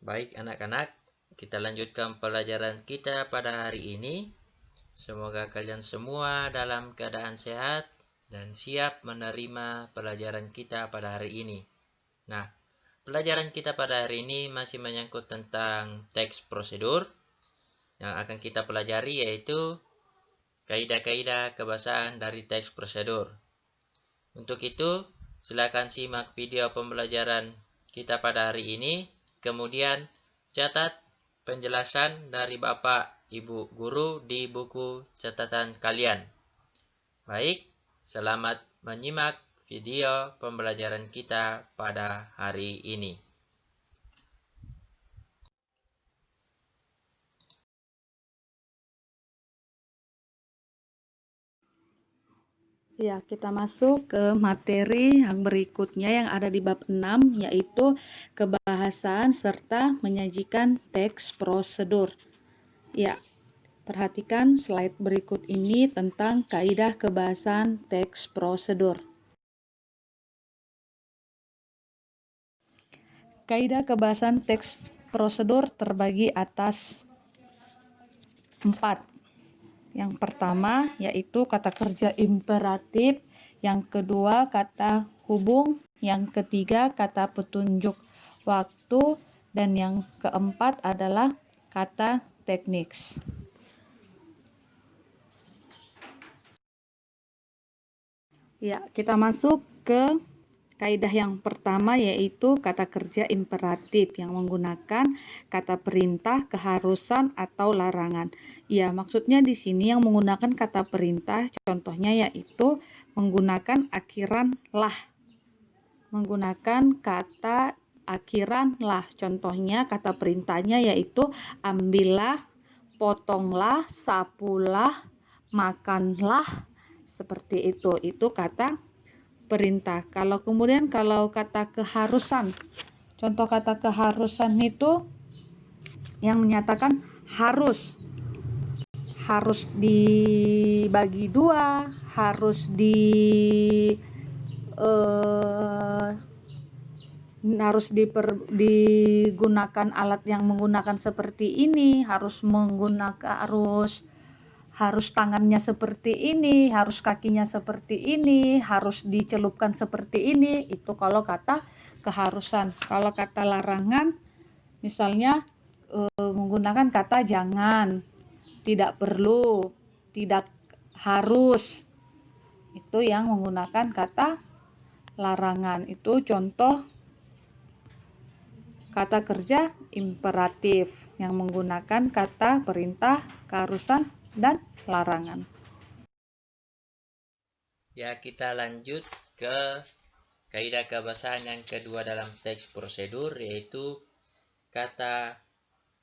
Baik anak-anak, kita lanjutkan pelajaran kita pada hari ini. Semoga kalian semua dalam keadaan sehat dan siap menerima pelajaran kita pada hari ini. Nah, pelajaran kita pada hari ini masih menyangkut tentang teks prosedur. Yang akan kita pelajari yaitu kaidah-kaidah kebahasaan dari teks prosedur. Untuk itu, silakan simak video pembelajaran kita pada hari ini. Kemudian, catat penjelasan dari Bapak Ibu Guru di buku catatan kalian. Baik, selamat menyimak video pembelajaran kita pada hari ini. Ya, kita masuk ke materi yang berikutnya yang ada di bab 6, yaitu kebahasaan serta menyajikan teks prosedur. Ya, perhatikan slide berikut ini tentang kaidah kebahasaan teks prosedur. Kaidah kebahasaan teks prosedur terbagi atas 4. Yang pertama yaitu kata kerja imperatif, yang kedua kata hubung, yang ketiga kata petunjuk waktu, dan yang keempat adalah kata tekniks. Ya, kita masuk ke kaidah yang pertama yaitu kata kerja imperatif yang menggunakan kata perintah, keharusan, atau larangan. Ya, maksudnya di sini yang menggunakan kata perintah contohnya yaitu menggunakan akhiran lah. Menggunakan kata akhiran lah. Contohnya kata perintahnya yaitu ambillah, potonglah, sapulah, makanlah. Seperti itu. Itu kata perintah. Kalau kata keharusan, contoh kata keharusan itu yang menyatakan harus dibagi dua, harus digunakan alat yang menggunakan seperti ini, harus tangannya seperti ini, harus kakinya seperti ini, harus dicelupkan seperti ini. Itu kalau kata keharusan. Kalau kata larangan, misalnya menggunakan kata jangan, tidak perlu, tidak harus. Itu yang menggunakan kata larangan. Itu contoh kata kerja imperatif yang menggunakan kata perintah, keharusan, dan larangan. Ya, kita lanjut ke kaidah kebahasaan yang kedua dalam teks prosedur, yaitu kata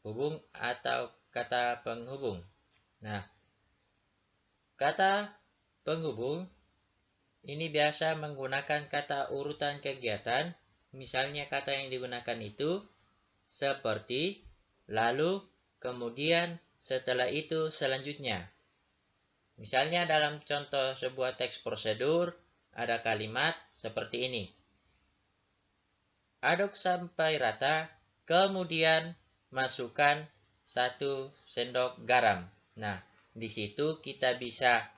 hubung atau kata penghubung. Nah, kata penghubung ini biasa menggunakan kata urutan kegiatan. Misalnya kata yang digunakan itu seperti, lalu, kemudian, setelah itu, selanjutnya. Misalnya dalam contoh sebuah teks prosedur, ada kalimat seperti ini. Aduk sampai rata, kemudian masukkan 1 sendok garam. Nah, di situ kita bisa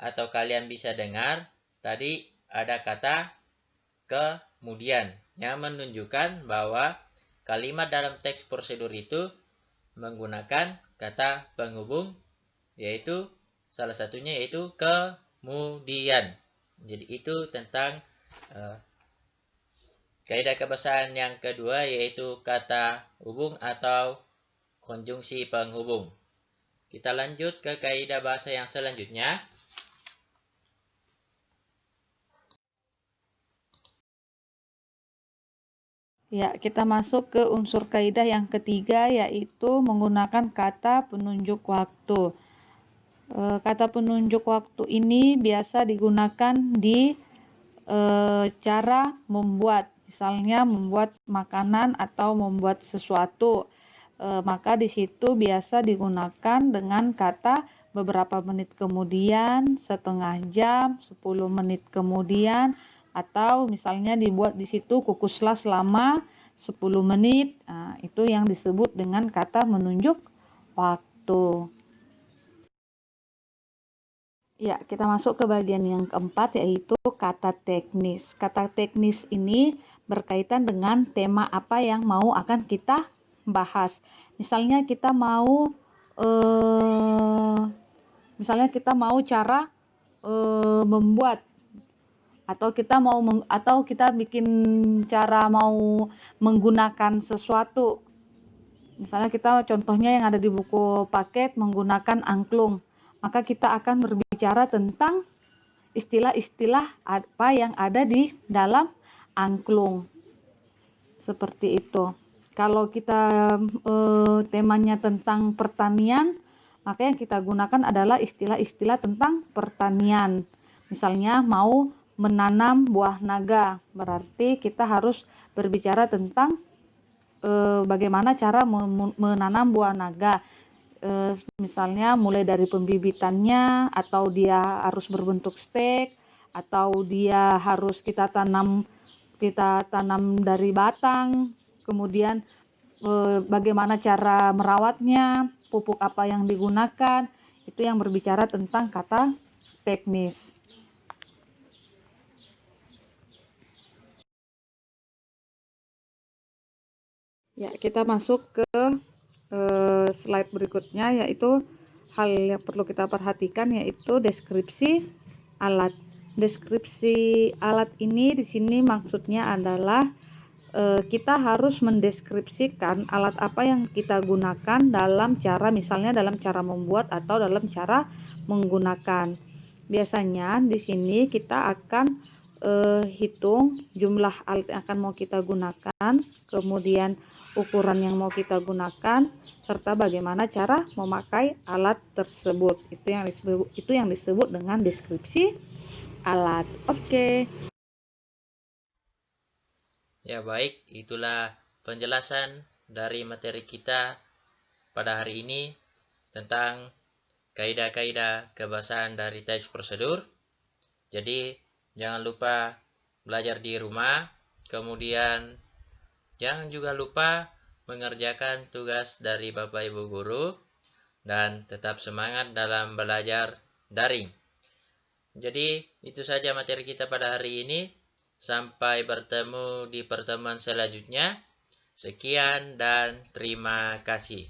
atau kalian bisa dengar tadi ada kata kemudian yang menunjukkan bahwa kalimat dalam teks prosedur itu menggunakan kata penghubung, yaitu salah satunya yaitu kemudian. Jadi itu tentang kaidah kebahasaan yang kedua yaitu kata hubung atau konjungsi penghubung. Kita lanjut ke kaidah bahasa yang selanjutnya. Ya, kita masuk ke unsur kaidah yang ketiga yaitu menggunakan kata penunjuk waktu. Kata penunjuk waktu ini biasa digunakan di cara membuat, misalnya membuat makanan atau membuat sesuatu. Maka di situ biasa digunakan dengan kata beberapa menit kemudian, setengah jam, 10 menit kemudian, atau misalnya dibuat di situ kukuslah selama 10 menit. Nah, itu yang disebut dengan kata menunjuk waktu. Ya, kita masuk ke bagian yang keempat, yaitu kata teknis. Kata teknis ini berkaitan dengan tema apa yang mau akan kita bahas. Misalnya kita mau cara membuat, atau kita bikin cara mau menggunakan sesuatu. Misalnya contohnya yang ada di buku paket menggunakan angklung. Maka kita akan berbicara tentang istilah-istilah apa yang ada di dalam angklung. Seperti itu. Kalau kita temanya tentang pertanian, maka yang kita gunakan adalah istilah-istilah tentang pertanian. Misalnya mau menanam buah naga, berarti kita harus berbicara tentang bagaimana cara menanam buah naga. Misalnya mulai dari pembibitannya, atau dia harus berbentuk stek, atau dia harus kita tanam dari batang, kemudian bagaimana cara merawatnya, pupuk apa yang digunakan, itu yang berbicara tentang kata teknis. Ya, kita masuk ke slide berikutnya, yaitu hal yang perlu kita perhatikan, yaitu deskripsi alat. Deskripsi alat ini di sini maksudnya adalah kita harus mendeskripsikan alat apa yang kita gunakan misalnya dalam cara membuat atau dalam cara menggunakan. Biasanya di sini kita akan hitung jumlah alat yang akan mau kita gunakan, kemudian ukuran yang mau kita gunakan, serta bagaimana cara memakai alat tersebut. Itu yang disebut dengan deskripsi alat. Oke. Ya baik, itulah penjelasan dari materi kita pada hari ini tentang kaidah-kaidah kebahasaan dari teks prosedur. Jadi jangan lupa belajar di rumah, kemudian jangan juga lupa mengerjakan tugas dari Bapak Ibu Guru, dan tetap semangat dalam belajar daring. Jadi itu saja materi kita pada hari ini. Sampai bertemu di pertemuan selanjutnya. Sekian dan terima kasih.